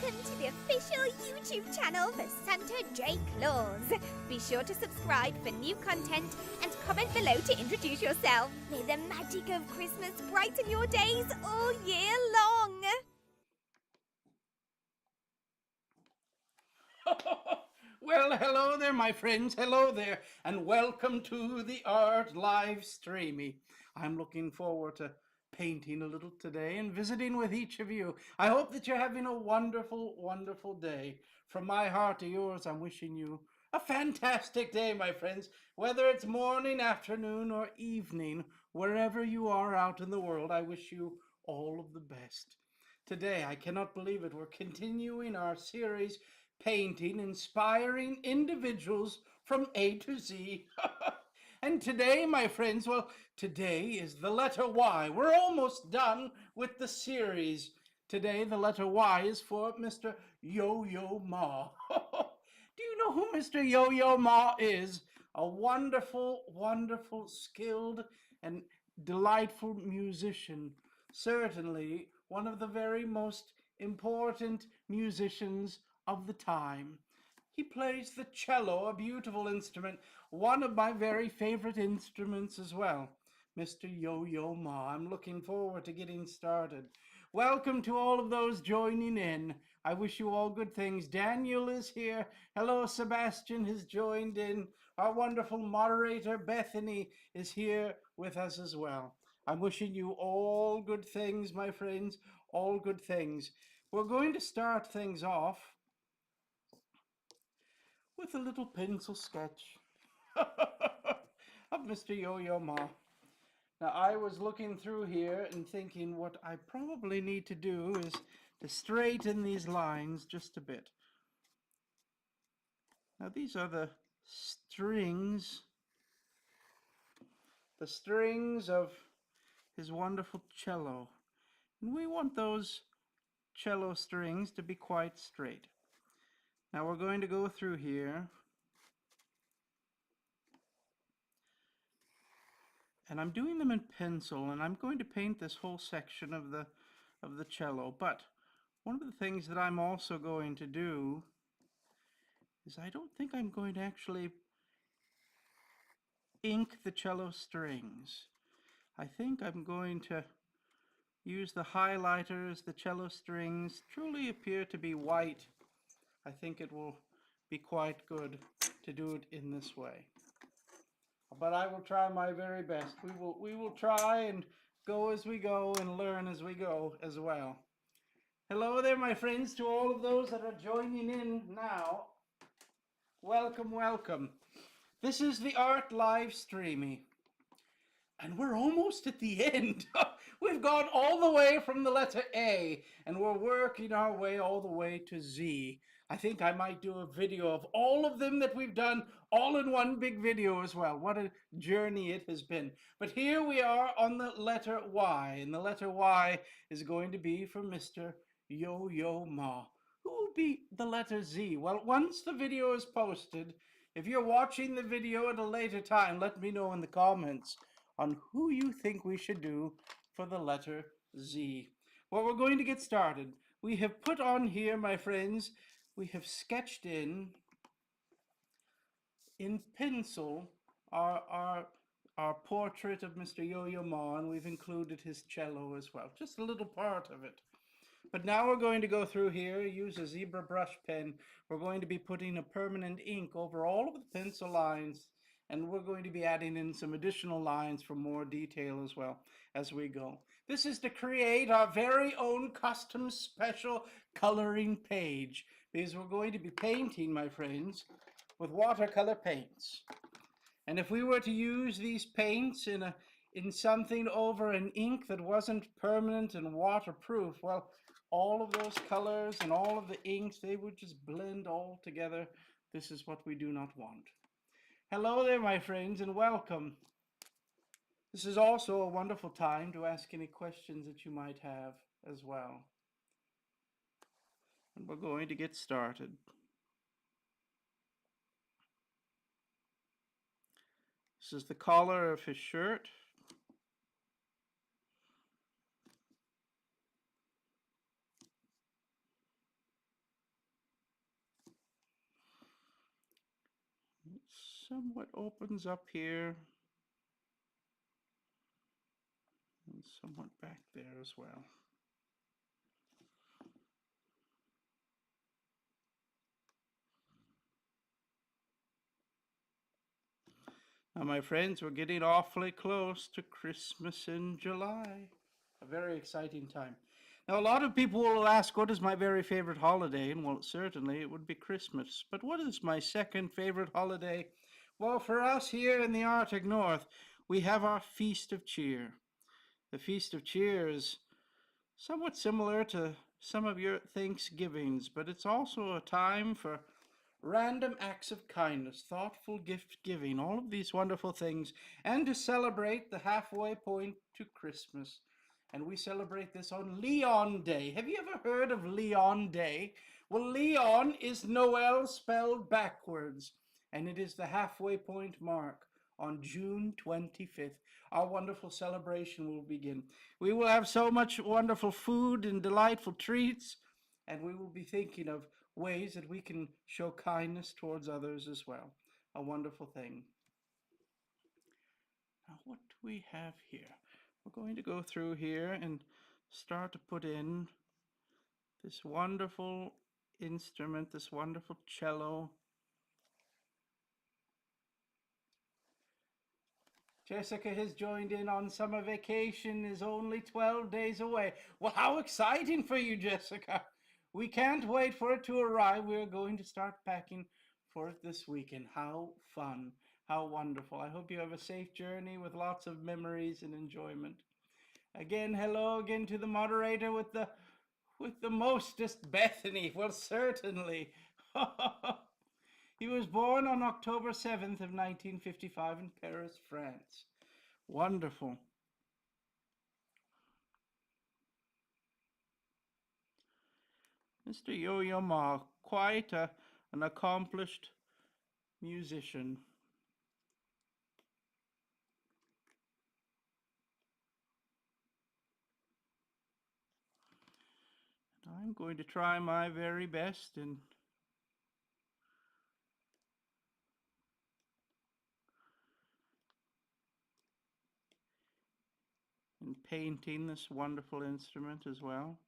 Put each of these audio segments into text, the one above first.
Welcome to the official YouTube channel for Santa J. Claus. Be sure to subscribe for new content and comment below to introduce yourself. May the magic of Christmas brighten your days all year long. Well, hello there, my friends. Hello there, and welcome to the Art Live Streamy. I'm looking forward to painting a little today and visiting with each of you. I hope that you're having a wonderful, wonderful day. From my heart to yours, I'm wishing you a fantastic day, my friends. Whether it's morning, afternoon, or evening, wherever you are out in the world, I wish you all of the best. Today, I cannot believe it, we're continuing our series painting inspiring individuals from A to Z. And today, my friends, well, today is the letter Y. We're almost done with the series. Today, the letter Y is for Mr. Yo-Yo Ma. Do you know who Mr. Yo-Yo Ma is? A wonderful, wonderful, skilled, and delightful musician. Certainly, one of the very most important musicians of the time. He plays the cello, a beautiful instrument, one of my very favorite instruments as well. Mr. Yo-Yo Ma, I'm looking forward to getting started. Welcome to all of those joining in. I wish you all good things. Daniel is here. Hello, Sebastian has joined in. Our wonderful moderator, Bethany, is here with us as well. I'm wishing you all good things, my friends, all good things. We're going to start things off with a little pencil sketch of Mr. Yo-Yo Ma. Now, I was looking through here and thinking what I probably need to do is to straighten these lines just a bit. Now, these are the strings of his wonderful cello. And we want those cello strings to be quite straight. Now, we're going to go through here. And I'm doing them in pencil, and I'm going to paint this whole section of the cello. But one of the things that I'm also going to do is I don't think I'm going to actually ink the cello strings. I think I'm going to use the highlighters. The cello strings truly appear to be white. I think it will be quite good to do it in this way. But I will try my very best. We will try and go as we go and learn as we go as well. Hello there, my friends, to all of those that are joining in now. Welcome, welcome. This is the Art Live Streamy. And we're almost at the end. We've gone all the way from the letter A, and we're working our way all the way to Z. I think I might do a video of all of them that we've done, all in one big video as well. What a journey it has been. But here we are on the letter Y, and the letter Y is going to be for Mr. Yo-Yo Ma. Who will be the letter Z? Well, once the video is posted, if you're watching the video at a later time, let me know in the comments on who you think we should do for the letter Z. Well, we're going to get started. We have put on here, my friends, we have sketched in pencil our portrait of Mr. Yo-Yo Ma, and we've included his cello as well, just a little part of it. But now we're going to go through here, use a zebra brush pen. We're going to be putting a permanent ink over all of the pencil lines, and we're going to be adding in some additional lines for more detail as well as we go. This is to create our very own custom special coloring page, because we're going to be painting, my friends, with watercolor paints. And if we were to use these paints in something over an ink that wasn't permanent and waterproof, well, all of those colors and all of the inks, they would just blend all together. This is what we do not want. Hello there, my friends, and welcome. This is also a wonderful time to ask any questions that you might have as well. And we're going to get started. This is the collar of his shirt. somewhat opens up here and somewhat back there as well. Now, my friends, we're getting awfully close to Christmas in July. A very exciting time. Now, a lot of people will ask, what is my very favorite holiday? And well, certainly it would be Christmas. But what is my second favorite holiday? Well, for us here in the Arctic North, we have our Feast of Cheer. The Feast of Cheer is somewhat similar to some of your Thanksgivings, but it's also a time for random acts of kindness, thoughtful gift giving, all of these wonderful things, and to celebrate the halfway point to Christmas. And we celebrate this on Leon Day. Have you ever heard of Leon Day? Well, Leon is Noel spelled backwards, and it is the halfway point mark on June 25th. Our wonderful celebration will begin. We will have so much wonderful food and delightful treats, and we will be thinking of ways that we can show kindness towards others as well. A wonderful thing. Now, what do we have here? We're going to go through here and start to put in this wonderful instrument, this wonderful cello. Jessica has joined in on summer vacation, is only 12 days away. Well, how exciting for you, Jessica. We can't wait for it to arrive. We're going to start packing for it this weekend. How fun. How wonderful. I hope you have a safe journey with lots of memories and enjoyment. Again, hello again to the moderator with the mostest, Bethany. Well, certainly. He was born on October 7th of 1955 in Paris, France. Wonderful. Mr. Yo-Yo Ma, quite an accomplished musician. I'm going to try my very best in painting this wonderful instrument as well.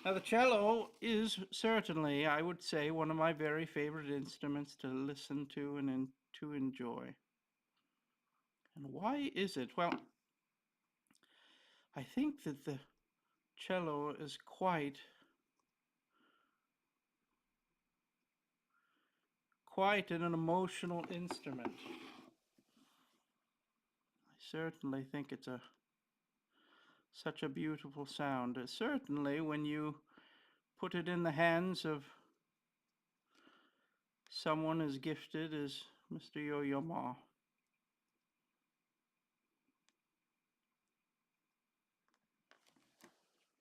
Now, the cello is certainly, I would say, one of my very favorite instruments to listen to and to enjoy. And why is it? Well, I think that the cello is quite an emotional instrument. I certainly think it's such a beautiful sound. Certainly when you put it in the hands of someone as gifted as Mr. Yo-Yo Ma.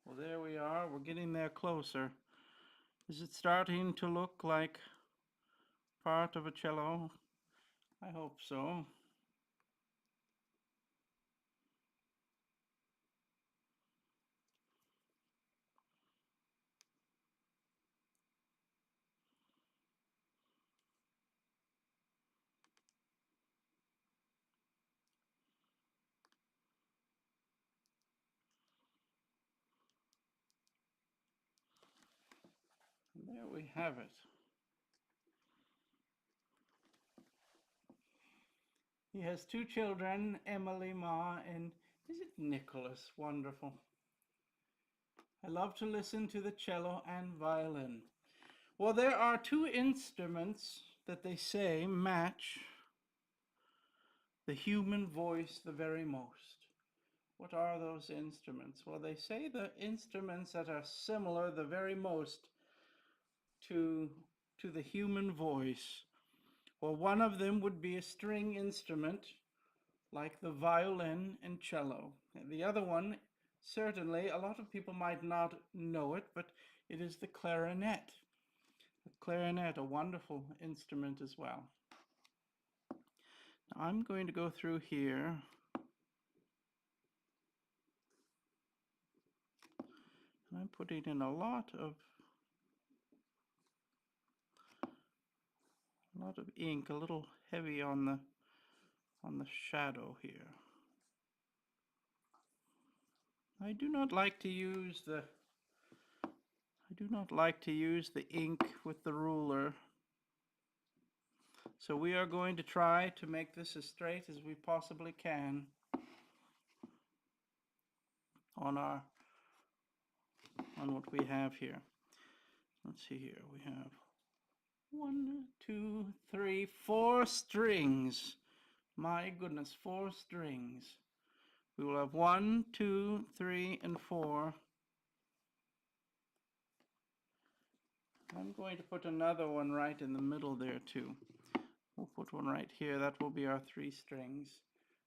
Well, there we are. We're getting there closer. Is it starting to look like part of a cello? I hope so. And there we have it. He has two children, Emily Ma and is it Nicholas? Wonderful. I love to listen to the cello and violin. Well, there are two instruments that they say match the human voice the very most. What are those instruments? Well, they say the instruments that are similar the very most to the human voice. Well, one of them would be a string instrument like the violin and cello. And the other one, certainly, a lot of people might not know it, but it is the clarinet. The clarinet, a wonderful instrument as well. Now, I'm going to go through here and I'm putting in a lot of A lot of ink, a little heavy on the shadow here. I do not like to use the ink with the ruler. So we are going to try to make this as straight as we possibly can on what we have here. Let's see here. We have 1, 2, 3, 4 strings. My goodness, 4 strings. We will have 1, 2, 3, and 4. I'm going to put another one right in the middle there too. We'll put one right here. That will be our 3 strings.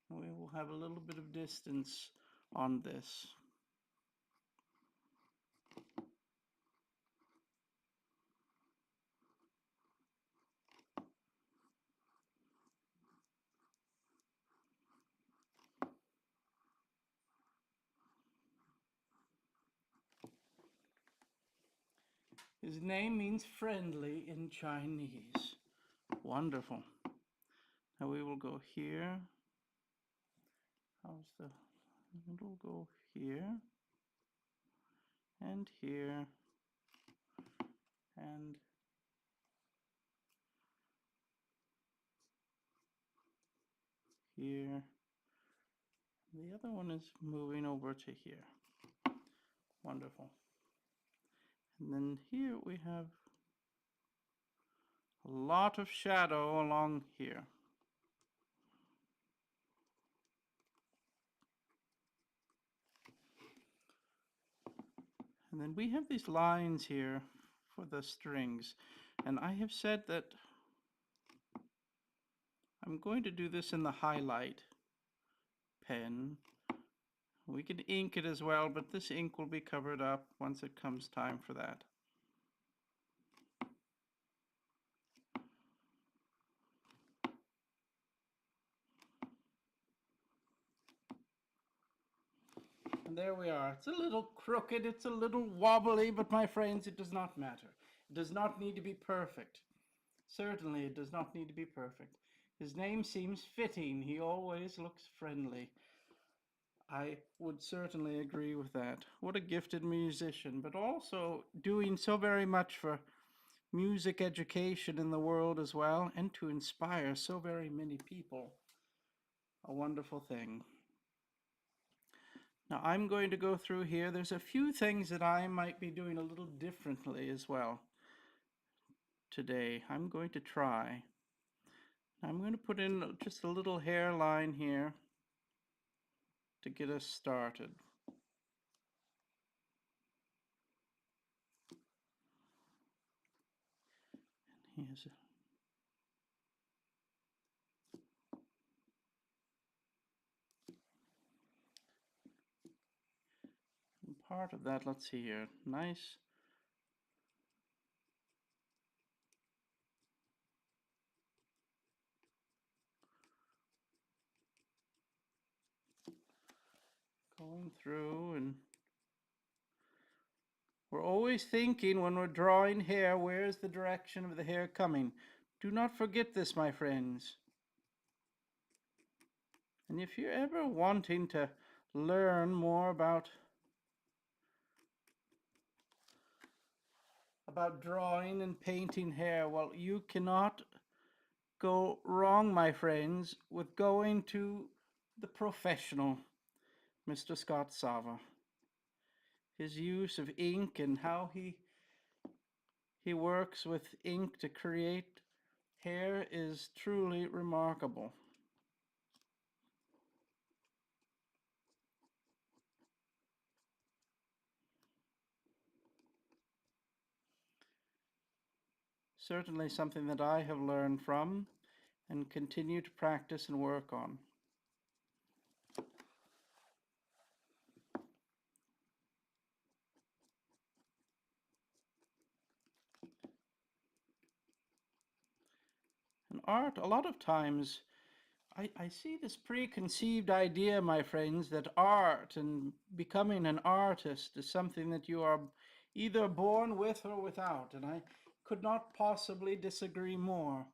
We will have a little bit of distance on this. His name means friendly in Chinese. Wonderful. Now we will go here. It'll go here, and here, and here. The other one is moving over to here. Wonderful. And then here we have a lot of shadow along here. And then we have these lines here for the strings. And I have said that I'm going to do this in the highlight pen. We can ink it as well, but this ink will be covered up once it comes time for that. And there we are. It's a little crooked, it's a little wobbly, but my friends, it does not matter. It does not need to be perfect. Certainly, it does not need to be perfect. His name seems fitting. He always looks friendly. I would certainly agree with that. What a gifted musician, but also doing so very much for music education in the world as well, and to inspire so very many people. A wonderful thing. Now I'm going to go through here. There's a few things that I might be doing a little differently as well today. I'm going to try. I'm going to put in just a little hairline here to get us started. Here's part of that. Let's see here. Nice. Going through, and we're always thinking when we're drawing hair, where's the direction of the hair coming? Do not forget this, my friends. And if you're ever wanting to learn more about drawing and painting hair, well, you cannot go wrong, my friends, with going to the professional, Mr. Scott Sava. His use of ink and how he works with ink to create hair is truly remarkable. Certainly something that I have learned from and continue to practice and work on. And art, a lot of times, I see this preconceived idea, my friends, that art and becoming an artist is something that you are either born with or without, and I could not possibly disagree more.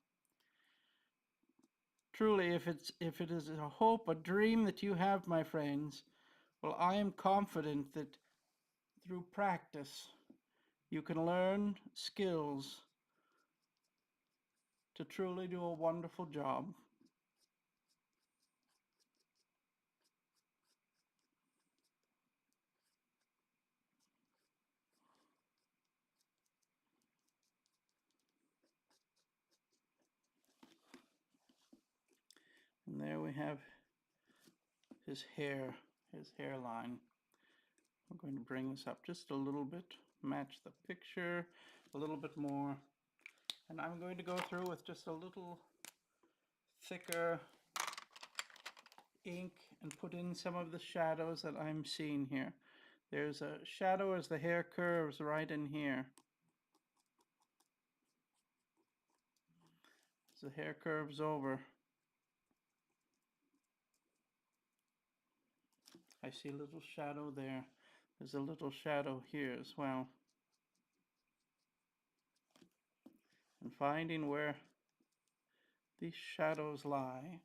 Truly, if it is a hope, a dream that you have, my friends, well, I am confident that through practice you can learn skills to truly do a wonderful job. And there we have his hair, his hairline. I'm going to bring this up just a little bit, match the picture a little bit more. And I'm going to go through with just a little thicker ink and put in some of the shadows that I'm seeing here. There's a shadow as the hair curves right in here. As the hair curves over, I see a little shadow there. There's a little shadow here as well. And finding where these shadows lie,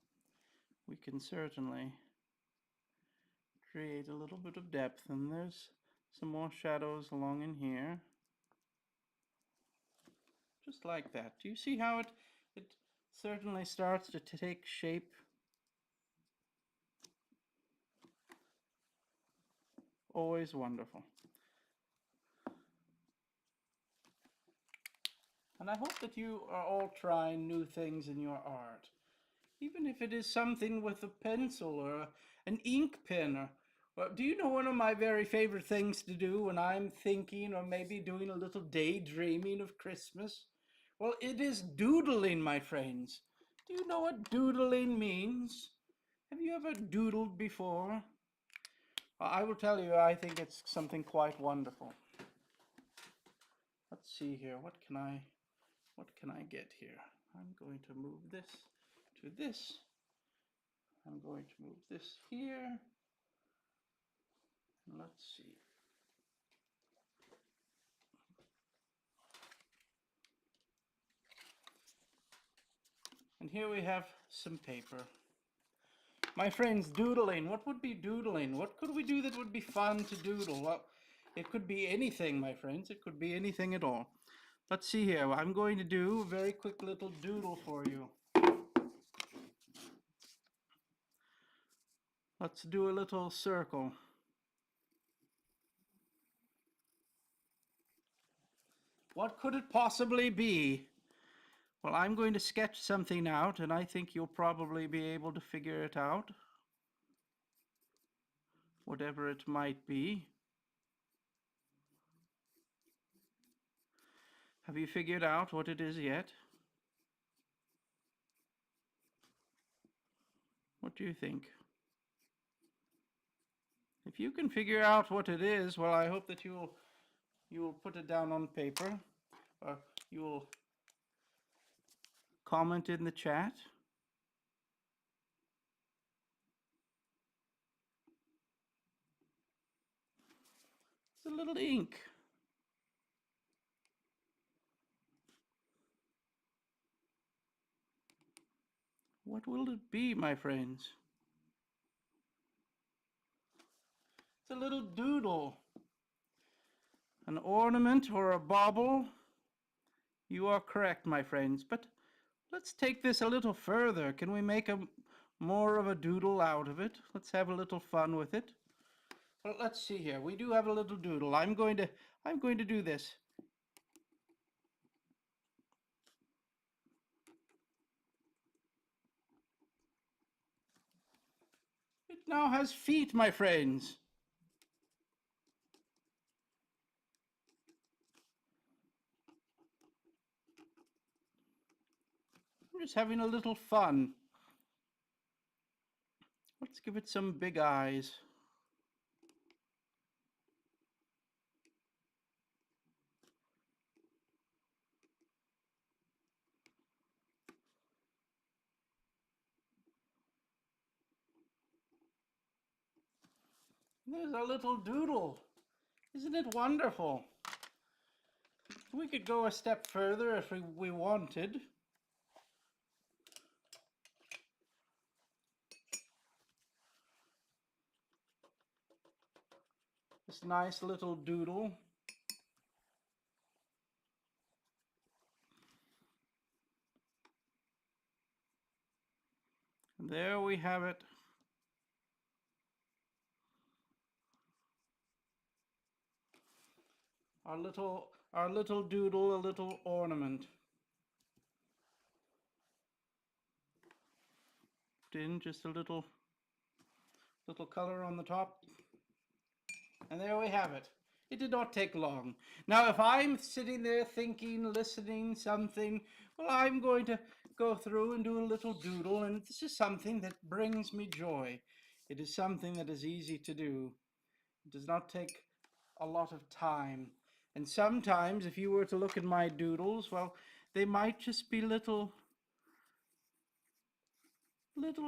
we can certainly create a little bit of depth. And there's some more shadows along in here. Just like that. Do you see how it certainly starts to take shape? Always wonderful. And I hope that you are all trying new things in your art. Even if it is something with a pencil or an ink pen. Well, do you know one of my very favorite things to do when I'm thinking or maybe doing a little daydreaming of Christmas? Well, it is doodling, my friends. Do you know what doodling means? Have you ever doodled before? Well, I will tell you, I think it's something quite wonderful. Let's see here. What can I get here? I'm going to move this to this. I'm going to move this here. Let's see. And here we have some paper. My friends, doodling. What would be doodling? What could we do that would be fun to doodle? Well, it could be anything, my friends. It could be anything at all. Let's see here. I'm going to do a very quick little doodle for you. Let's do a little circle. What could it possibly be? Well, I'm going to sketch something out, and I think you'll probably be able to figure it out. Whatever it might be. Have you figured out what it is yet? What do you think? If you can figure out what it is, well, I hope that you will put it down on paper, or you will comment in the chat. It's a little ink. What will it be, my friends? It's a little doodle. An ornament or a bauble? You are correct, my friends, but let's take this a little further. Can we make more of a doodle out of it? Let's have a little fun with it. Well, let's see here. We do have a little doodle. I'm going to do this. It now has feet, my friends. I'm just having a little fun. Let's give it some big eyes. There's a little doodle. Isn't it wonderful? We could go a step further if we wanted. this nice little doodle. And there we have it. Our little doodle, a little ornament. In just a little color on the top. And there we have it. It did not take long. Now, if I'm sitting there thinking, listening, something, well, I'm going to go through and do a little doodle, and this is something that brings me joy. It is something that is easy to do. It does not take a lot of time. And sometimes, if you were to look at my doodles, well, they might just be little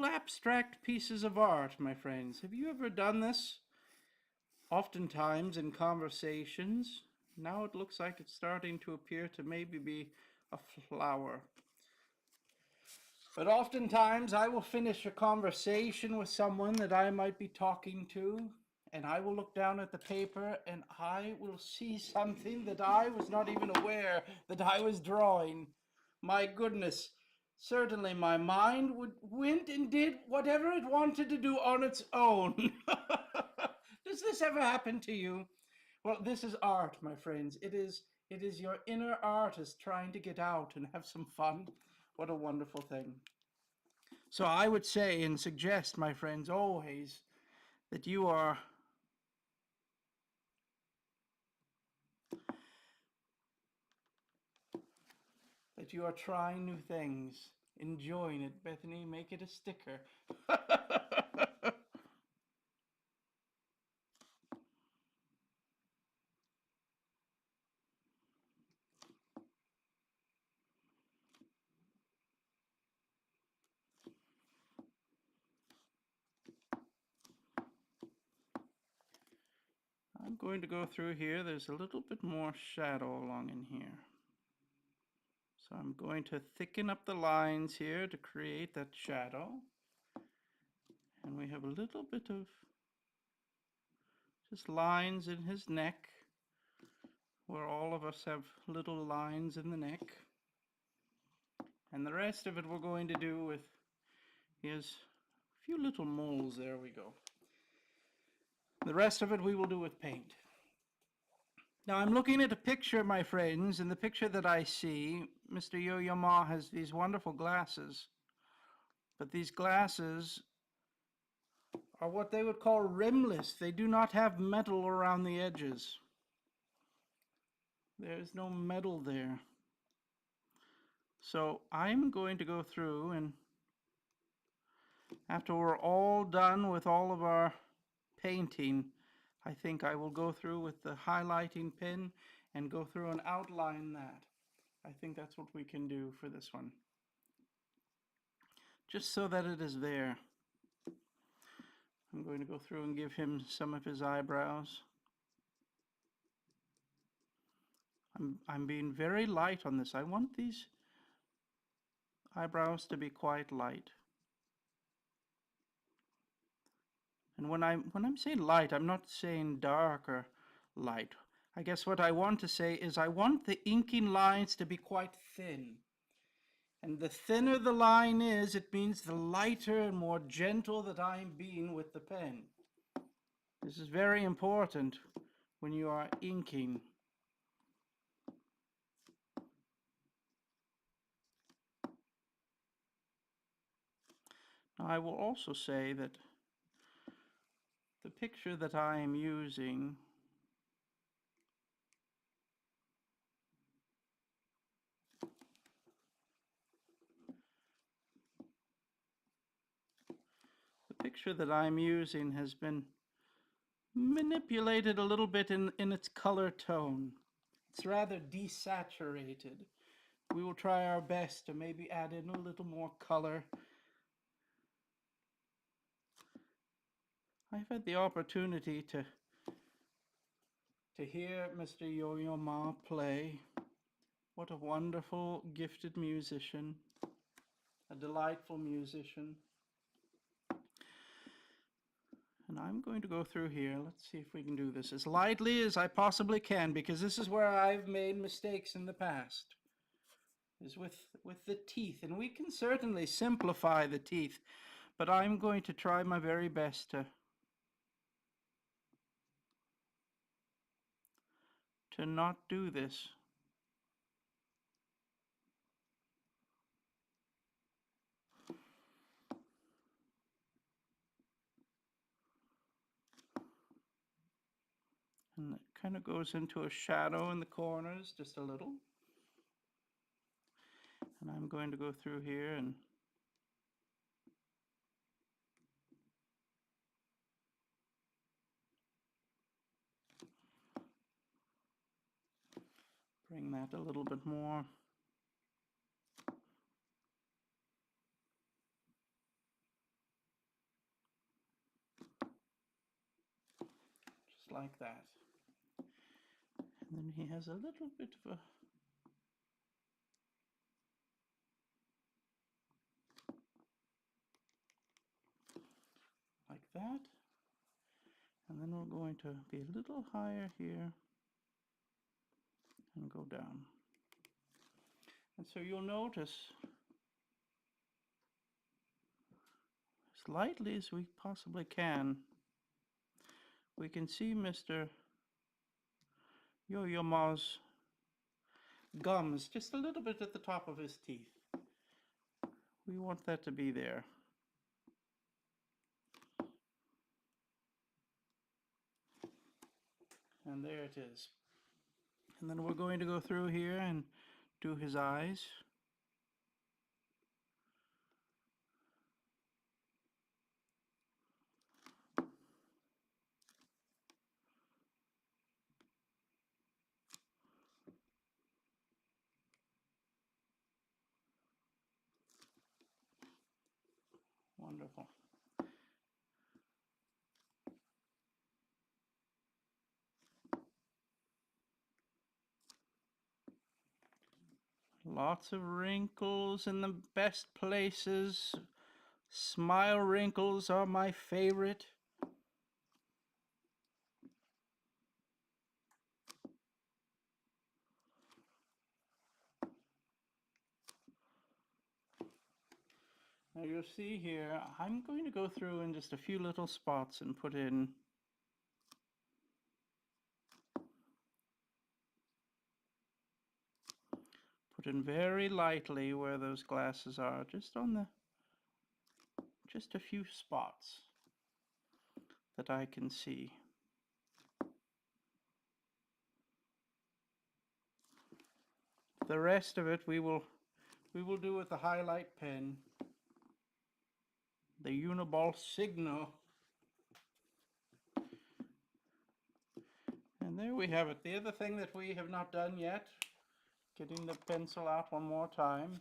abstract pieces of art, my friends. Have you ever done this? Oftentimes in conversations, now it looks like it's starting to appear to maybe be a flower. But oftentimes I will finish a conversation with someone that I might be talking to, and I will look down at the paper and I will see something that I was not even aware that I was drawing. My goodness, certainly my mind went and did whatever it wanted to do on its own. Does this ever happen to you? Well, this is art, my friends. It is your inner artist trying to get out and have some fun. What a wonderful thing. So I would say and suggest, my friends, always that you are trying new things, enjoying it. Bethany, make it a sticker. I'm going to go through here. There's a little bit more shadow along in here. So I'm going to thicken up the lines here to create that shadow. And we have a little bit of just lines in his neck, where all of us have little lines in the neck. And the rest of it we're going to do with his few little moles. There we go. The rest of it we will do with paint. Now I'm looking at a picture, my friends, and the picture that I see, Mr. Yo-Yo Ma has these wonderful glasses. But these glasses are what they would call rimless. They do not have metal around the edges. There's no metal there. So I'm going to go through, and after we're all done with all of our painting, I think I will go through with the highlighting pen and go through and outline that. I think that's what we can do for this one. Just so that it is there. I'm going to go through and give him some of his eyebrows. I'm being very light on this. I want these eyebrows to be quite light. And when I'm saying light, I'm not saying dark or light. I guess what I want to say is I want the inking lines to be quite thin. And the thinner the line is, it means the lighter and more gentle that I'm being with the pen. This is very important when you are inking. Now, I will also say that the picture that I am using has been manipulated a little bit in its color tone. It's rather desaturated. We will try our best to maybe add in a little more color. I've had the opportunity to hear Mr. Yo-Yo Ma play. What a wonderful, gifted musician, a delightful musician. And And I'm going to go through here. Let's see if we can do this as lightly as I possibly can, because this is where I've made mistakes in the past, is with the teeth. And we can certainly simplify the teeth, but I'm going to try my very best to not do this. And it kind of goes into a shadow in the corners just a little. And I'm going to go through here and bring that a little bit more. Just like that. And then he has a little bit of a like that. And then we're going to be a little higher here and go down. And so you'll notice, as lightly as we possibly can, we can see Mr. Yo-Yo Ma's gums just a little bit at the top of his teeth. We want that to be there. And there it is. And then we're going to go through here and do his eyes. Wonderful. Lots of wrinkles in the best places. Smile wrinkles are my favorite. Now you'll see here, I'm going to go through in just a few little spots and put in very lightly where those glasses are, just a few spots that I can see. The rest of it we will do with the highlight pen, the Uni-Ball Signo. And there we have it. The other thing that we have not done yet, getting the pencil out one more time.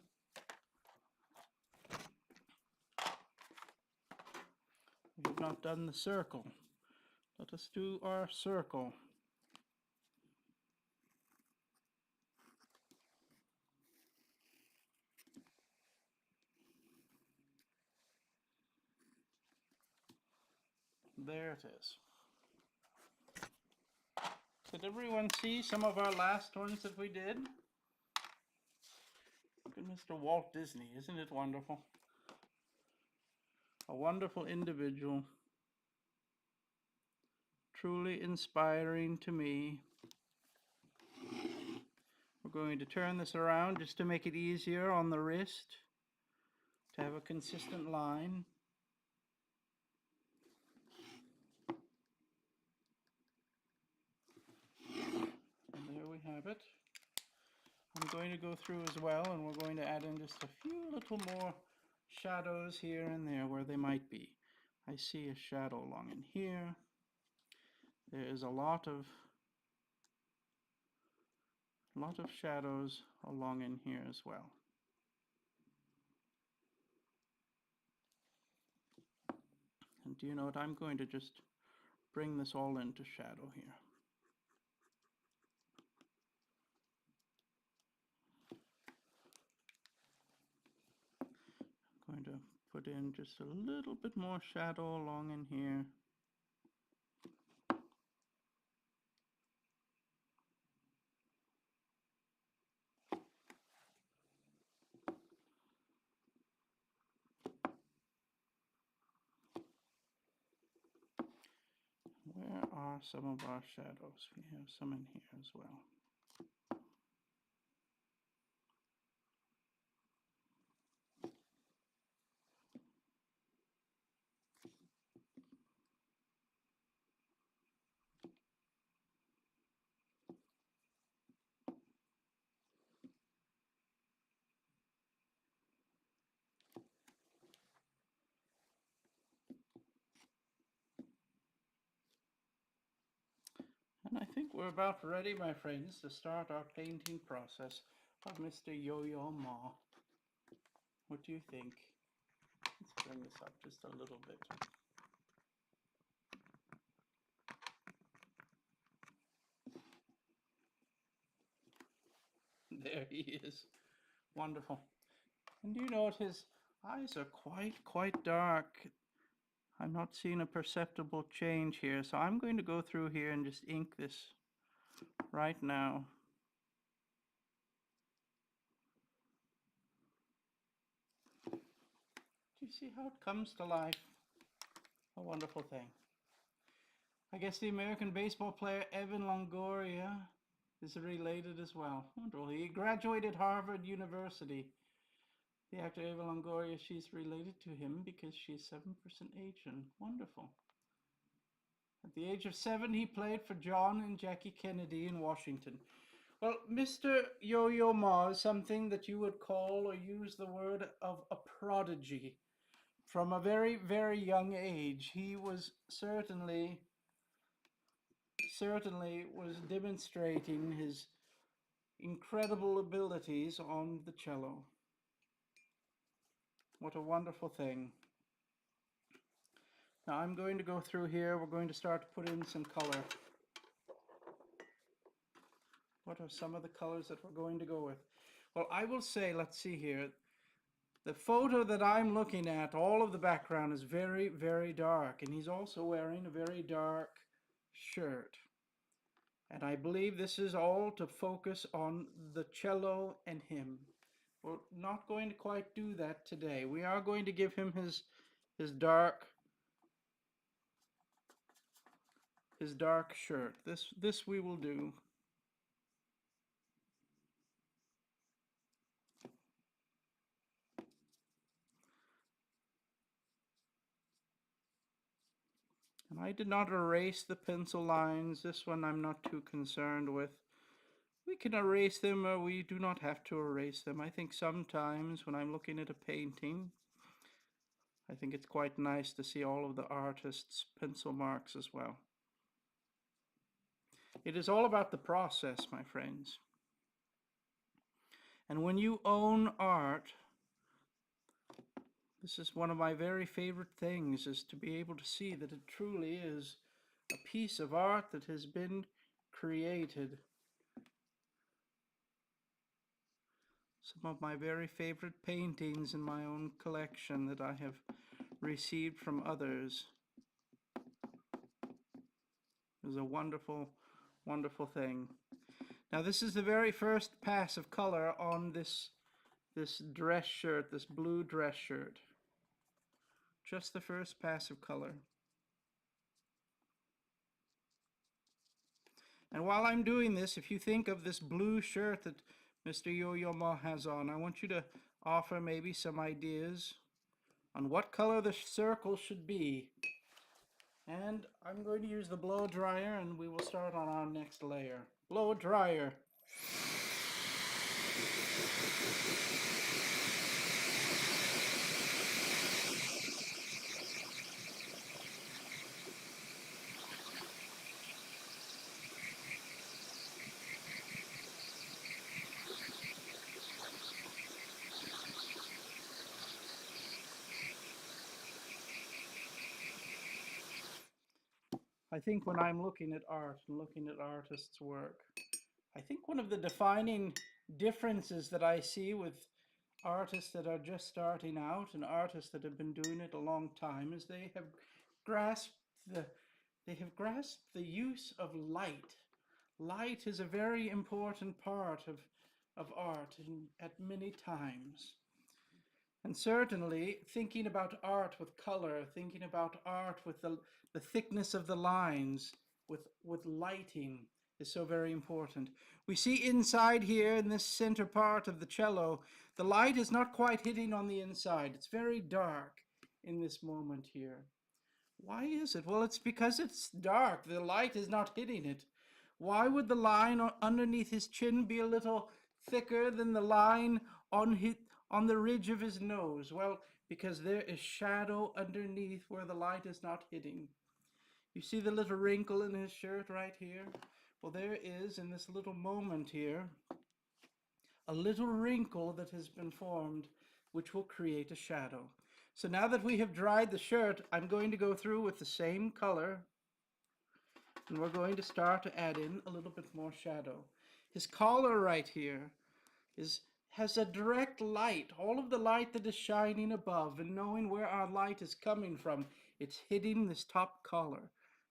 We have not done the circle. Let us do our circle. There it is. Did everyone see some of our last ones that we did? Look at Mr. Walt Disney, isn't it wonderful? A wonderful individual. Truly inspiring to me. We're going to turn this around just to make it easier on the wrist, to have a consistent line. And there we have it. I'm going to go through as well, and we're going to add in just a few little more shadows here and there where they might be. I see a shadow along in here. There is a lot of shadows along in here as well. And do you know what? I'm going to just bring this all into shadow here. I'm going to put in just a little bit more shadow along in here. are some of our shadows. We have some in here as well. And I think we're about ready, my friends, to start our painting process of Mr. Yo-Yo Ma. What do you think? Let's bring this up just a little bit. There he is. Wonderful. And you note his eyes are quite dark. I'm not seeing a perceptible change here, so I'm going to go through here and just ink this right now. Do you see how it comes to life? A wonderful thing. I guess the American baseball player Evan Longoria is related as well. Wonderful. He graduated Harvard University. The actor Eva Longoria, she's related to him because she's 7% Asian. Wonderful. At the age of 7, he played for John and Jackie Kennedy in Washington. Well, Mr. Yo-Yo Ma is something that you would call or use the word of a prodigy. From a very young age, he was certainly was demonstrating his incredible abilities on the cello. What a wonderful thing. Now I'm going to go through here. We're going to start to put in some color. What are some of the colors that we're going to go with? Well, I will say, let's see here. The photo that I'm looking at, all of the background is very dark. And he's also wearing a very dark shirt. And I believe this is all to focus on the cello and him. We're not going to quite do that today. We are going to give him his dark shirt. This we will do. And I did not erase the pencil lines. This one I'm not too concerned with. We can erase them or we do not have to erase them. I think sometimes when I'm looking at a painting, I think it's quite nice to see all of the artist's pencil marks as well. It is all about the process, my friends. And when you own art, this is one of my very favorite things, is to be able to see that it truly is a piece of art that has been created. Some of my very favorite paintings in my own collection that I have received from others. It was a wonderful thing. Now this is the very first pass of color on this dress shirt, this blue dress shirt. Just the first pass of color. And while I'm doing this, if you think of this blue shirt that Mr. Yo-Yo Ma has on, I want you to offer maybe some ideas on what color the circle should be. And I'm going to use the blow dryer and we will start on our next layer. Blow dryer. I think when I'm looking at art and looking at artists' work, I think one of the defining differences that I see with artists that are just starting out and artists that have been doing it a long time is they have grasped the use of light. Light is a very important part of art at many times. And certainly thinking about art with color, thinking about art with the thickness of the lines with lighting is so very important. We see inside here in this center part of the cello, the light is not quite hitting on the inside. It's very dark in this moment here. Why is it? Well, it's because it's dark. The light is not hitting it. Why would the line underneath his chin be a little thicker than the line on the ridge of his nose? Well, because there is shadow underneath where the light is not hitting. You see the little wrinkle in his shirt right here? Well, there is, in this little moment here, a little wrinkle that has been formed, which will create a shadow. So now that we have dried the shirt, I'm going to go through with the same color, and we're going to start to add in a little bit more shadow. His collar right here has a direct light, all of the light that is shining above, and knowing where our light is coming from, it's hitting this top collar.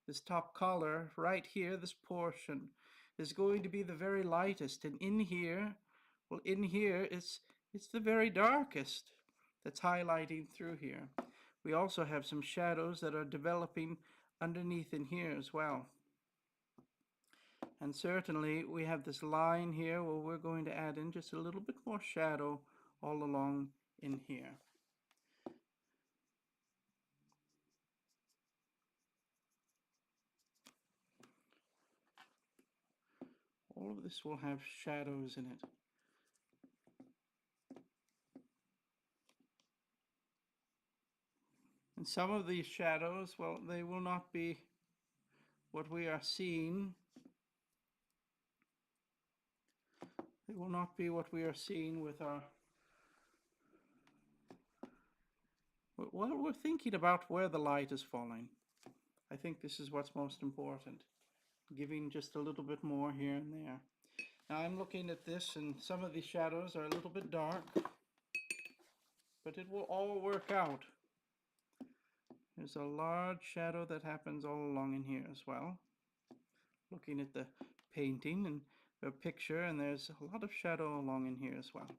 This top collar right here, this portion, is going to be the very lightest, and in here, well, in here, it's the very darkest that's highlighting through here. We also have some shadows that are developing underneath in here as well. And certainly we have this line here where we're going to add in just a little bit more shadow all along in here. All of this will have shadows in it. And some of these shadows, well, they will not be what we are seeing. They will not be what we are seeing with our... Well, we're thinking about where the light is falling. I think this is what's most important. Giving just a little bit more here and there. Now I'm looking at this, and some of these shadows are a little bit dark, but it will all work out. There's a large shadow that happens all along in here as well. Looking at the painting and the picture, and there's a lot of shadow along in here as well.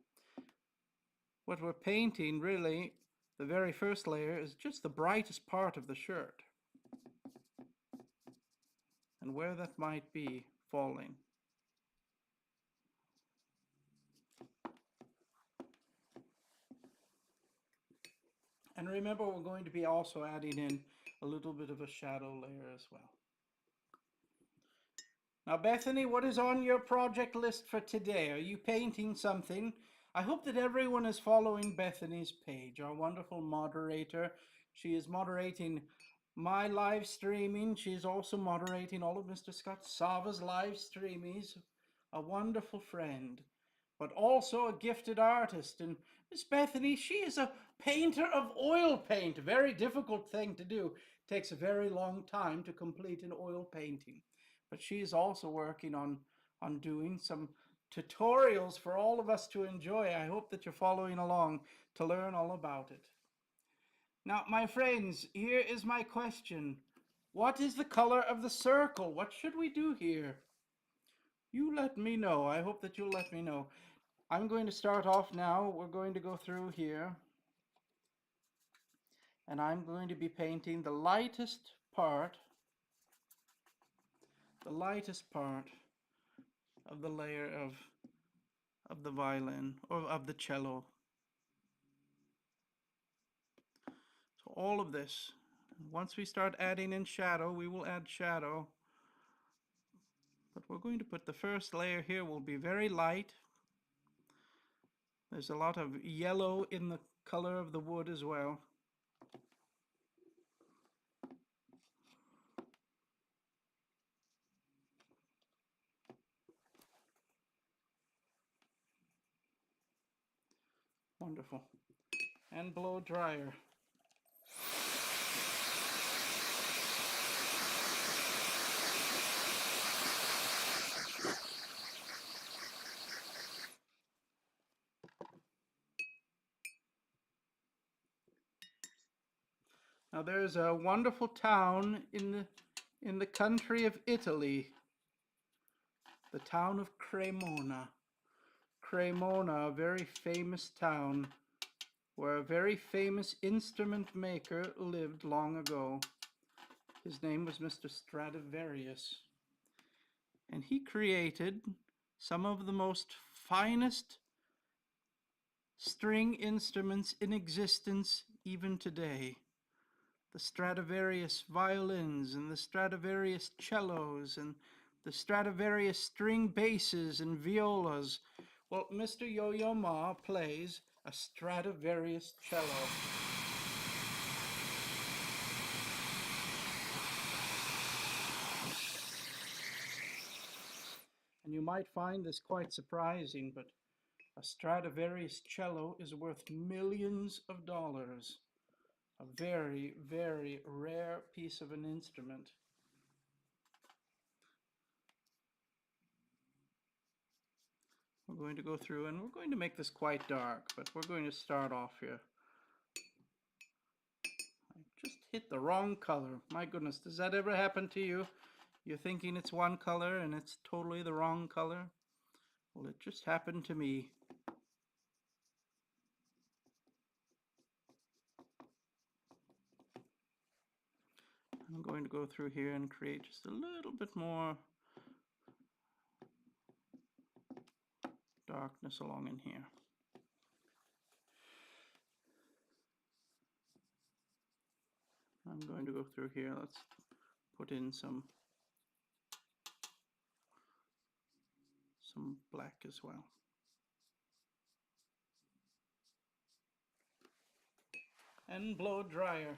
What we're painting, really, the very first layer is just the brightest part of the shirt, and where that might be falling. And remember, we're going to be also adding in a little bit of a shadow layer as well. Now, Bethany, what is on your project list for today? Are you painting something? I hope that everyone is following Bethany's page, our wonderful moderator. She is moderating my live streaming. She is also moderating all of Mr. Scott Sava's live streamings. A wonderful friend, but also a gifted artist. And Miss Bethany, she is a painter of oil paint. A very difficult thing to do. It takes a very long time to complete an oil painting. But she is also working on doing some tutorials for all of us to enjoy. I hope that you're following along to learn all about it. Now, my friends, here is my question. What is the color of the circle? What should we do here? You let me know. I hope that you'll let me know. I'm going to start off now. We're going to go through here, and I'm going to be painting the lightest part of the layer of the violin, or of the cello. So all of this. Once we start adding in shadow, we will add shadow. But we're going to put the first layer here will be very light. There's a lot of yellow in the color of the wood as well. Wonderful. And blow dryer. Now there's a wonderful town in the country of Italy, the town of Cremona. Cremona, a very famous town where a very famous instrument maker lived long ago. His name was Mr. Stradivarius, and he created some of the most finest string instruments in existence even today. The Stradivarius violins and the Stradivarius cellos and the Stradivarius string basses and violas. Well, Mr. Yo-Yo Ma plays a Stradivarius cello. And you might find this quite surprising, but a Stradivarius cello is worth millions of dollars. A very, very rare piece of an instrument. We're going to go through and we're going to make this quite dark, but we're going to start off here. I just hit the wrong color. My goodness, does that ever happen to you? You're thinking it's one color and it's totally the wrong color? Well, it just happened to me. I'm going to go through here and create just a little bit more darkness along in here. I'm going to go through here. Let's put in some black as well. And blow dryer.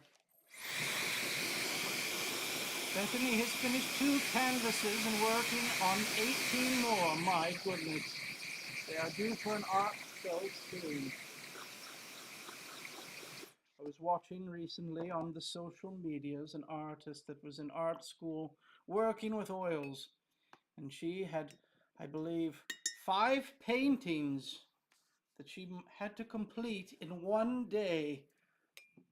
Bethany has finished 2 canvases and working on 18 more. My goodness. They are due for an art show soon. I was watching recently on the social medias an artist that was in art school working with oils. And she had, I believe, 5 paintings that she had to complete in one day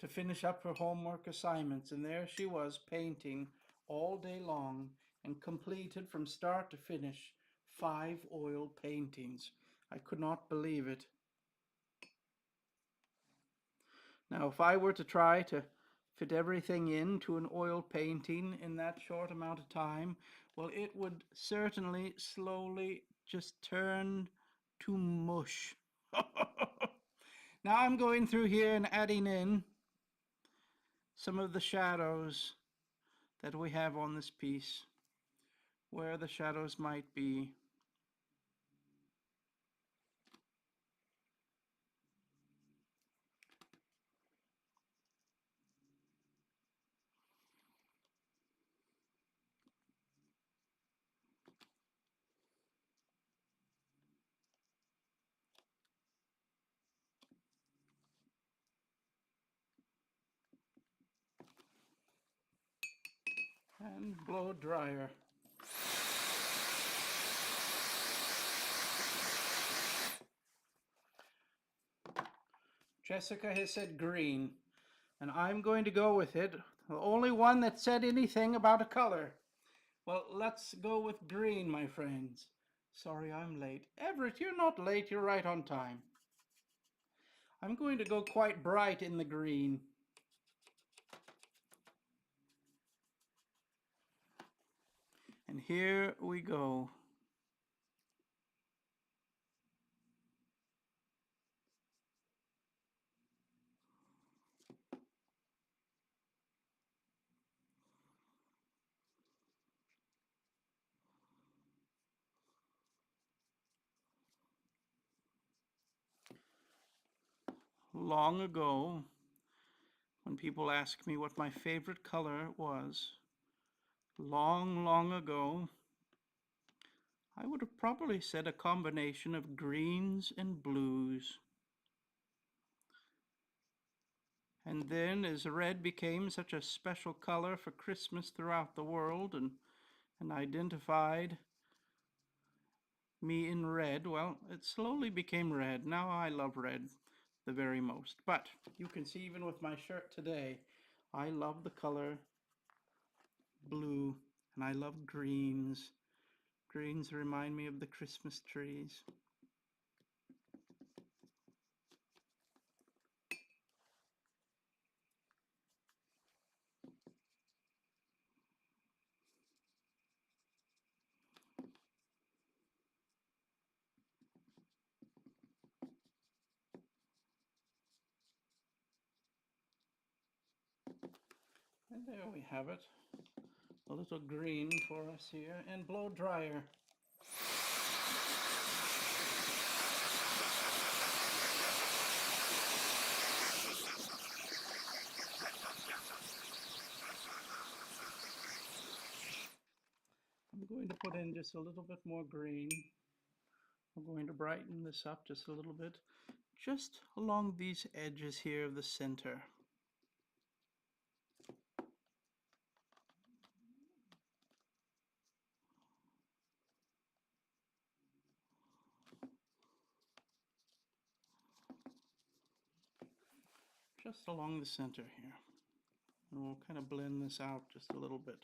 to finish up her homework assignments. And there she was painting all day long and completed from start to finish 5 oil paintings. I could not believe it. Now, if I were to try to fit everything into an oil painting in that short amount of time, well, it would certainly slowly just turn to mush. Now I'm going through here and adding in some of the shadows that we have on this piece, where the shadows might be. And blow dryer. Jessica has said green, and I'm going to go with it. The only one that said anything about a color. Well, let's go with green, my friends. Sorry I'm late. Everett, you're not late, you're right on time. I'm going to go quite bright in the green. And here we go. Long ago, when people ask me what my favorite color was, long, long ago, I would have probably said a combination of greens and blues. And then as red became such a special color for Christmas throughout the world and identified me in red, well, it slowly became red. Now I love red the very most. But you can see even with my shirt today, I love the color blue and I love greens. Greens remind me of the Christmas trees. There we have it. A little green for us here, and blow dryer. I'm going to put in just a little bit more green. I'm going to brighten this up just a little bit, just along these edges here of the center. Just along the center here. And we'll kind of blend this out just a little bit.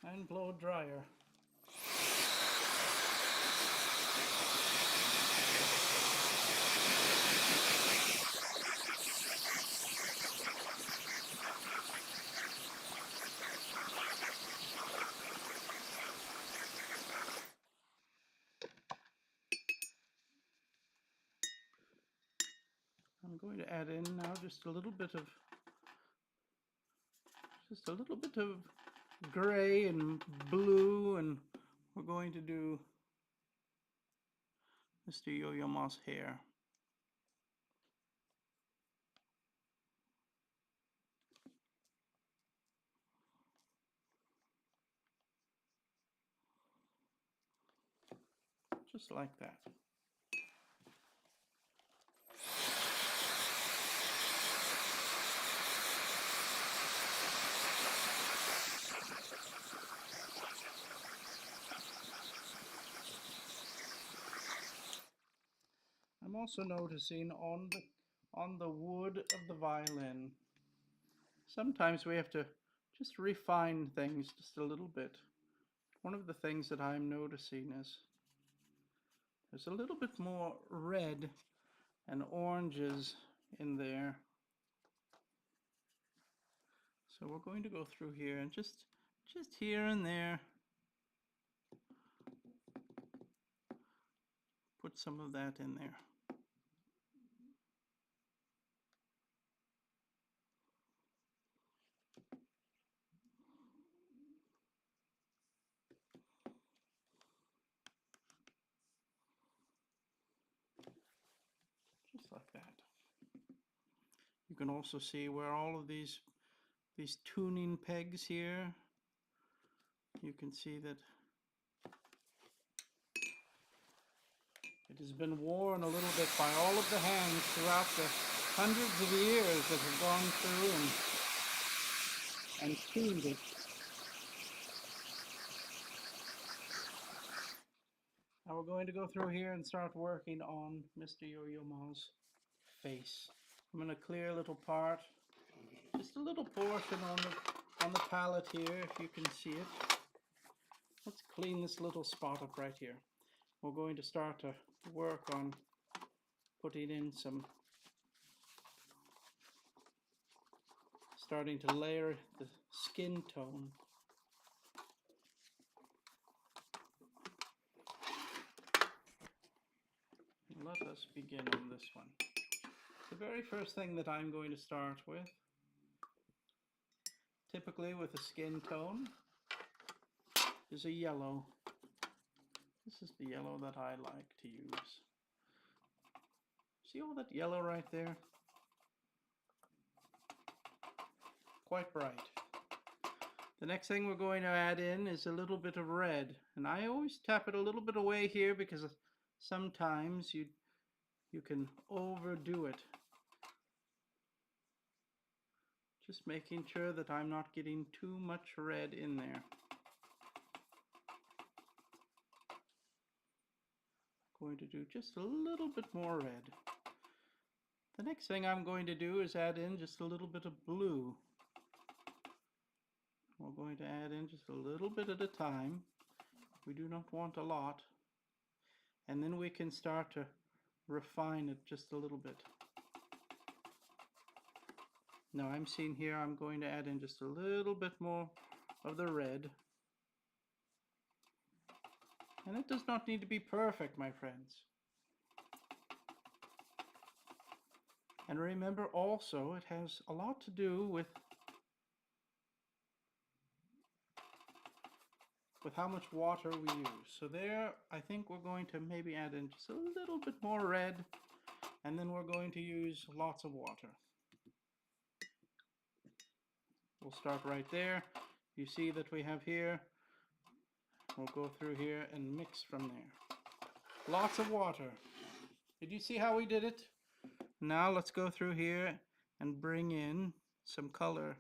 And blow dryer. I'm going to add in now just a little bit of gray and blue, and we're going to do Mr. Yo-Yo Ma's hair. Just like that. I'm also noticing on the wood of the violin, sometimes we have to just refine things just a little bit. One of the things that I'm noticing is there's a little bit more red and oranges in there. So we're going to go through here and just here and there put some of that in there. Just like that. You can also see where all of these tuning pegs here, you can see that it has been worn a little bit by all of the hands throughout the hundreds of years that have gone through and tuned it. Now we're going to go through here and start working on Mr. Yo-Yo Ma's face. I'm going to clear a little part, just a little portion on the palette here, if you can see it. Let's clean this little spot up right here. We're going to start to work on putting in starting to layer the skin tone. Let us begin on this one. The very first thing that I'm going to start with, typically with a skin tone, is a yellow. This is the yellow that I like to use. See all that yellow right there? Quite bright. The next thing we're going to add in is a little bit of red, and I always tap it a little bit away here because sometimes you can overdo it. Just making sure that I'm not getting too much red in there. Going to do just a little bit more red. The next thing I'm going to do is add in just a little bit of blue. We're going to add in just a little bit at a time. We do not want a lot. And then we can start to refine it just a little bit. Now I'm seeing here I'm going to add in just a little bit more of the red. And it does not need to be perfect, my friends. And remember also, it has a lot to do with how much water we use. So there, I think we're going to maybe add in just a little bit more red, and then we're going to use lots of water. We'll start right there. You see that we have here, we'll go through here and mix from there. Lots of water. Did you see how we did it? Now let's go through here and bring in some color.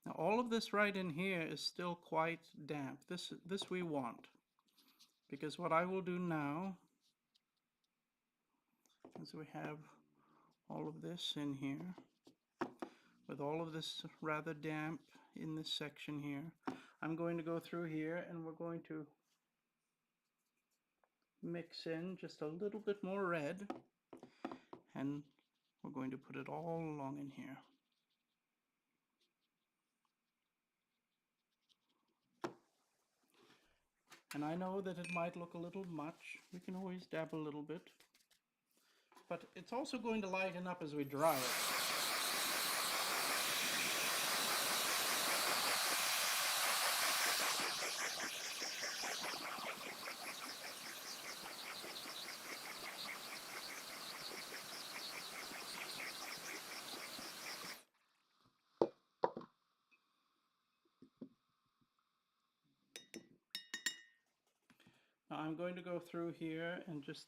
Now all of this right in here is still quite damp. This we want. Because what I will do now is we have all of this in here, with all of this rather damp in this section here, I'm going to go through here and we're going to mix in just a little bit more red, and we're going to put it all along in here. And I know that it might look a little much. We can always dab a little bit. But it's also going to lighten up as we dry it. Now I'm going to go through here and just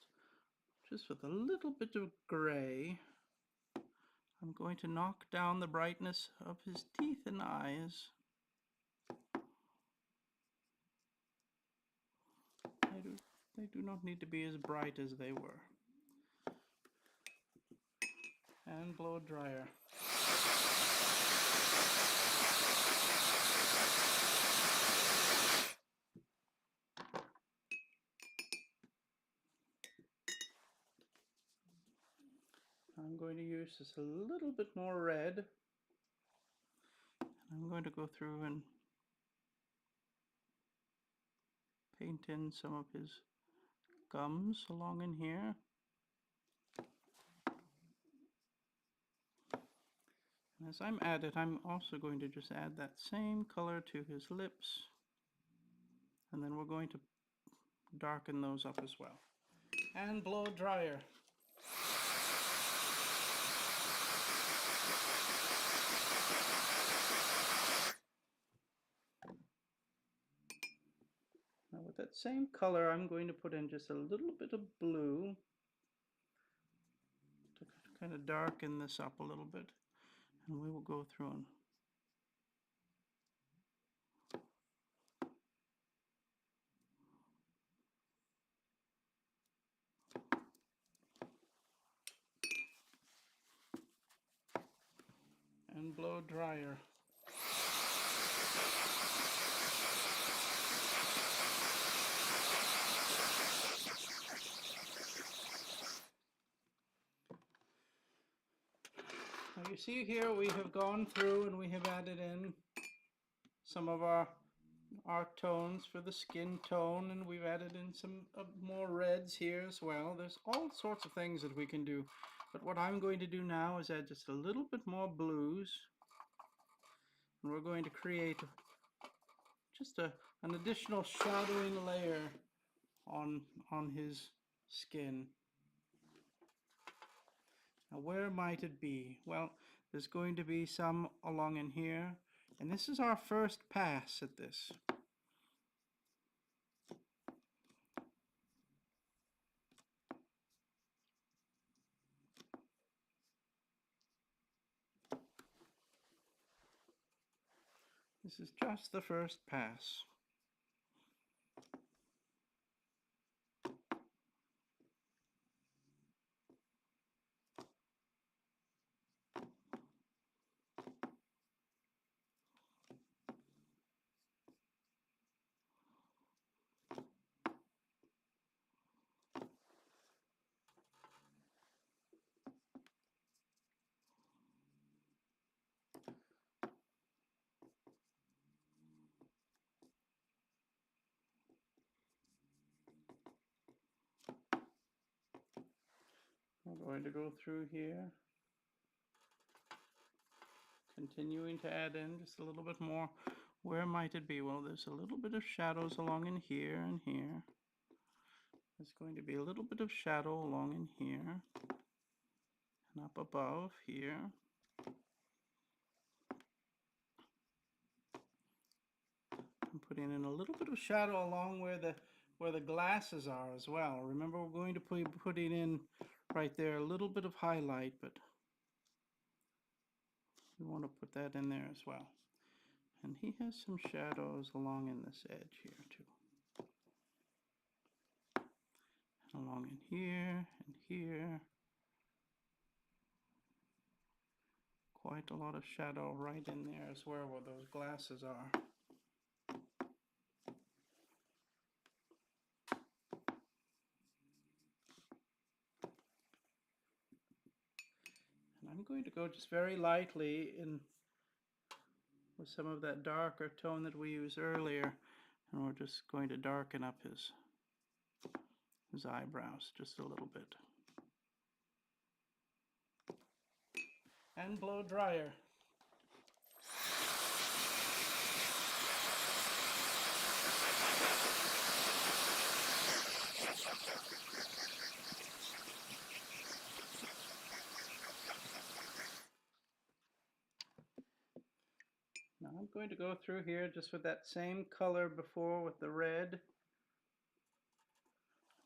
with a little bit of gray, I'm going to knock down the brightness of his teeth and eyes. They do not need to be as bright as they were. And blow dryer. I'm going to use just a little bit more red. I'm going to go through and paint in some of his gums along in here. And as I'm at it, I'm also going to just add that same color to his lips. And then we're going to darken those up as well. And blow dryer. Now with that same color, I'm going to put in just a little bit of blue to kind of darken this up a little bit. And we will go through and blow dryer. Now you see here we have gone through and we have added in some of our tones for the skin tone, and we've added in some more reds here as well. There's all sorts of things that we can do, but what I'm going to do now is add just a little bit more blues, and we're going to create just an additional shadowing layer on his skin. Now where might it be? Well, there's going to be some along in here, and this is our first pass at this. This is just the first pass. I'm going to go through here, continuing to add in just a little bit more. Where might it be? Well, there's a little bit of shadows along in here and here. There's going to be a little bit of shadow along in here and up above here. I'm putting in a little bit of shadow along where the glasses are as well. Remember, we're going to be putting in right there a little bit of highlight, but we want to put that in there as well. And he has some shadows along in this edge here too. Along in here and here. Quite a lot of shadow right in there as well where those glasses are. And I'm going to go just very lightly in with some of that darker tone that we used earlier, and we're just going to darken up his eyebrows just a little bit. And blow dryer. Now I'm going to go through here just with that same color before with the red.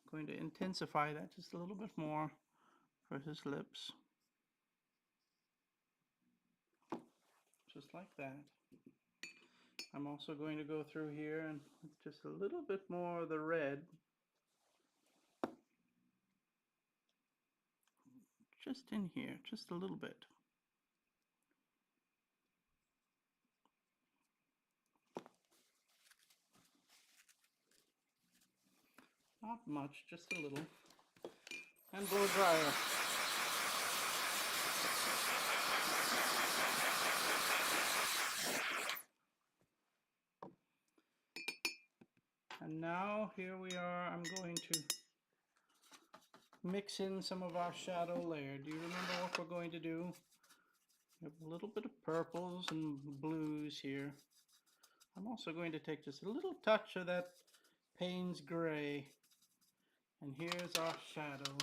I'm going to intensify that just a little bit more for his lips. Just like that. I'm also going to go through here and with just a little bit more of the red. Just in here, just a little bit. Not much, just a little. And blow dryer. And now here we are, I'm going to mix in some of our shadow layer. Do you remember what we're going to do? We have a little bit of purples and blues here. I'm also going to take just a little touch of that Payne's gray. And here's our shadow.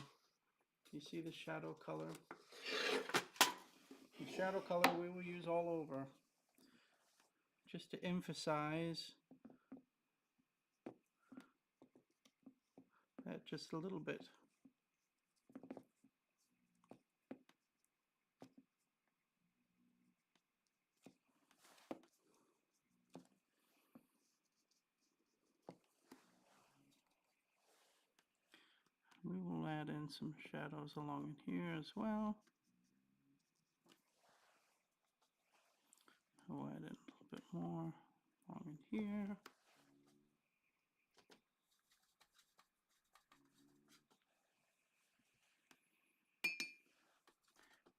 You see the shadow color? The shadow color we will use all over, just to emphasize that just a little bit. We will add in some shadows along in here as well. I'll add in a little bit more along in here.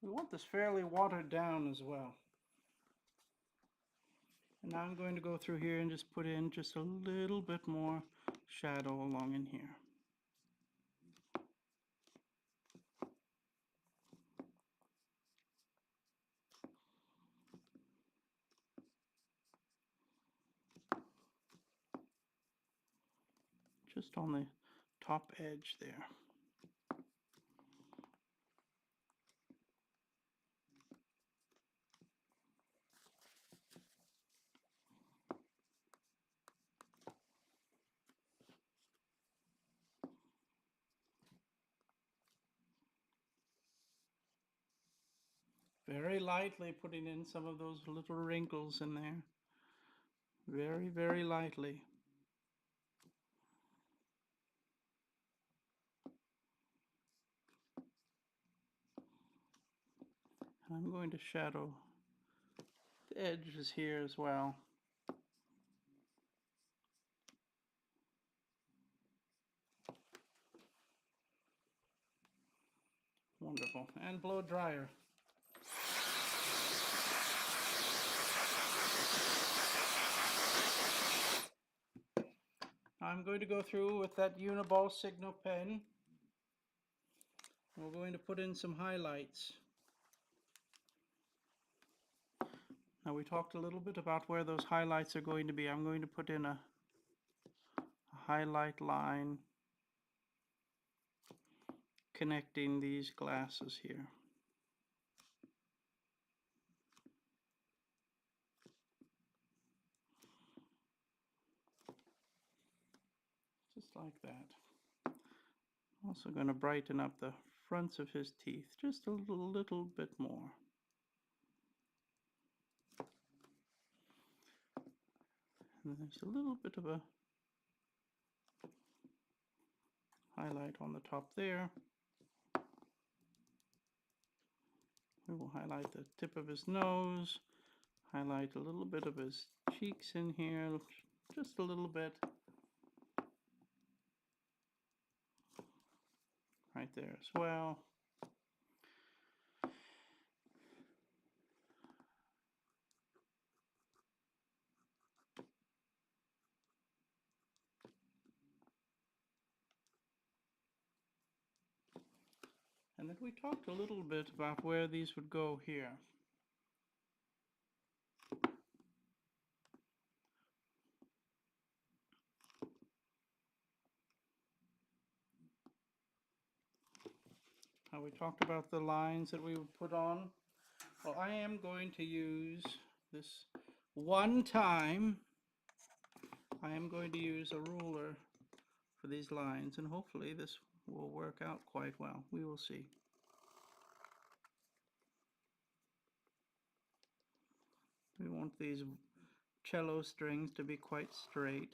We want this fairly watered down as well. And now I'm going to go through here and just put in just a little bit more shadow along in here. Just on the top edge there. Very lightly putting in some of those little wrinkles in there. very, very lightly. And I'm going to shadow the edges here as well. Wonderful. And blow dryer. I'm going to go through with that Uni-Ball Signo pen. We're going to put in some highlights. Now we talked a little bit about where those highlights are going to be. I'm going to put in a highlight line connecting these glasses here. Just like that. Also going to brighten up the fronts of his teeth just a little bit more. And there's a little bit of a highlight on the top there. We will highlight the tip of his nose, highlight a little bit of his cheeks in here, just a little bit. Right there as well. And then we talked a little bit about where these would go here. How we talked about the lines that we would put on. Well, I am going to use this one time. I am going to use a ruler for these lines, and hopefully this will work out quite well. We will see. We want these cello strings to be quite straight.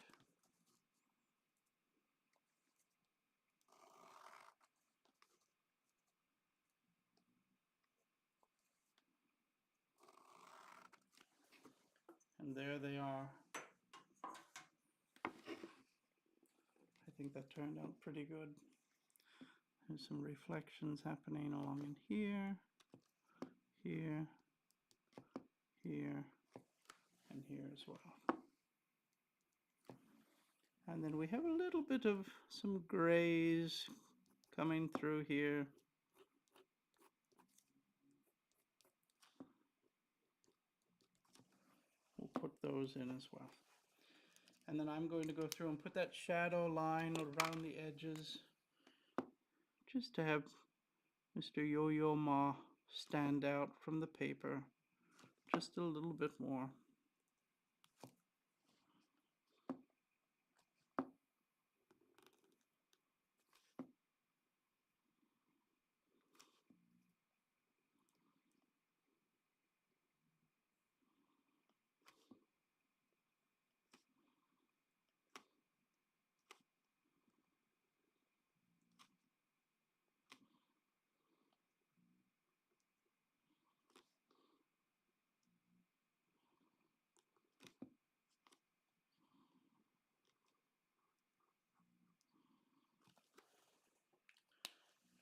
And there they are. I think that turned out pretty good. There's some reflections happening along in here, here, here, and here as well. And then we have a little bit of some grays coming through here. We'll put those in as well. And then I'm going to go through and put that shadow line around the edges just to have Mr. Yo-Yo Ma stand out from the paper just a little bit more.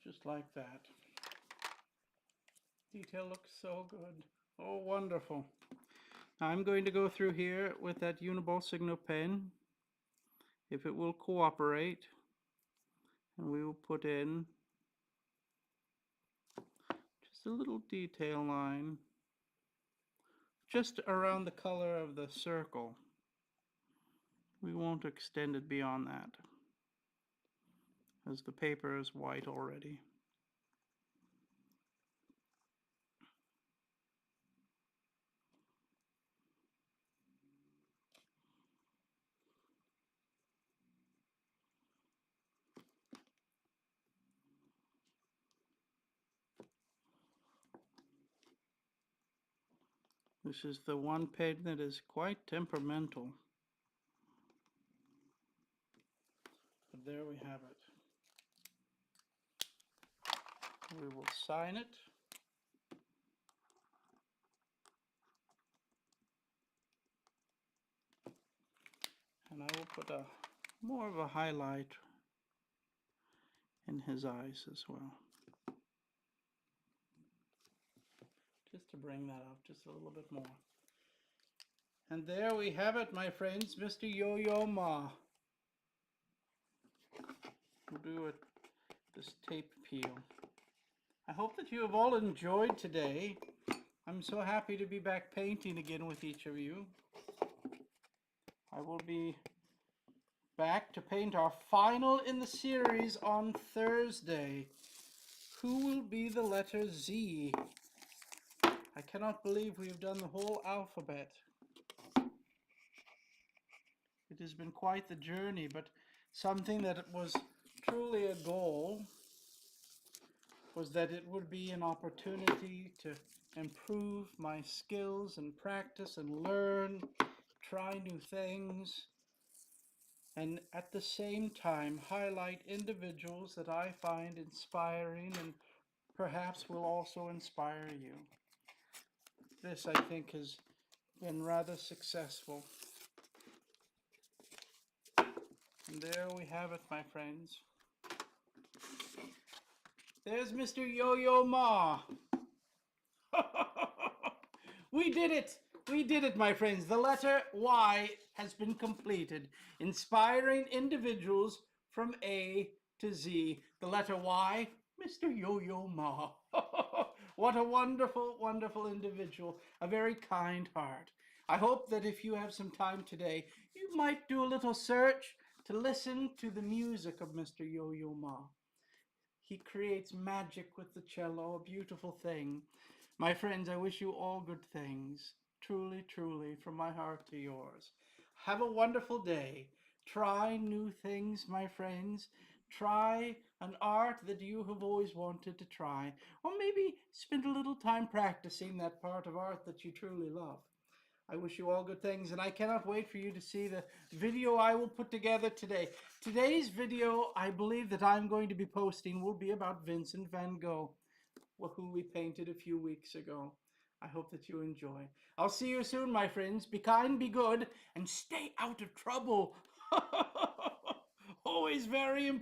Just like that. Detail looks so good. Oh, wonderful. Now I'm going to go through here with that Uni-Ball Signo pen, if it will cooperate, and we will put in just a little detail line just around the color of the circle. We won't extend it beyond that, as the paper is white already. This is the one pen that is quite temperamental. And there we have it. We will sign it. And I will put a more of a highlight in his eyes as well. Just to bring that up just a little bit more. And there we have it, my friends, Mr. Yo-Yo Ma. We'll do this tape peel. I hope that you have all enjoyed today. I'm so happy to be back painting again with each of you. I will be back to paint our final in the series on Thursday. Who will be the letter Z? I cannot believe we have done the whole alphabet. It has been quite the journey, but something that was truly a goal was that it would be an opportunity to improve my skills and practice and learn, try new things, and at the same time highlight individuals that I find inspiring and perhaps will also inspire you. This, I think, has been rather successful. And there we have it, my friends. There's Mr. Yo-Yo Ma. We did it! We did it, my friends. The letter Y has been completed, inspiring individuals from A to Z. The letter Y, Mr. Yo-Yo Ma. What a wonderful, wonderful individual. A very kind heart. I hope that if you have some time today, you might do a little search to listen to the music of Mr. Yo-Yo Ma. He creates magic with the cello, a beautiful thing. My friends, I wish you all good things. Truly, truly, from my heart to yours. Have a wonderful day. Try new things, my friends. Try an art that you have always wanted to try. Or maybe spend a little time practicing that part of art that you truly love. I wish you all good things, and I cannot wait for you to see the video I will put together today. Today's video, I believe that I'm going to be posting, will be about Vincent van Gogh, who we painted a few weeks ago. I hope that you enjoy. I'll see you soon, my friends. Be kind, be good, and stay out of trouble. Always very important.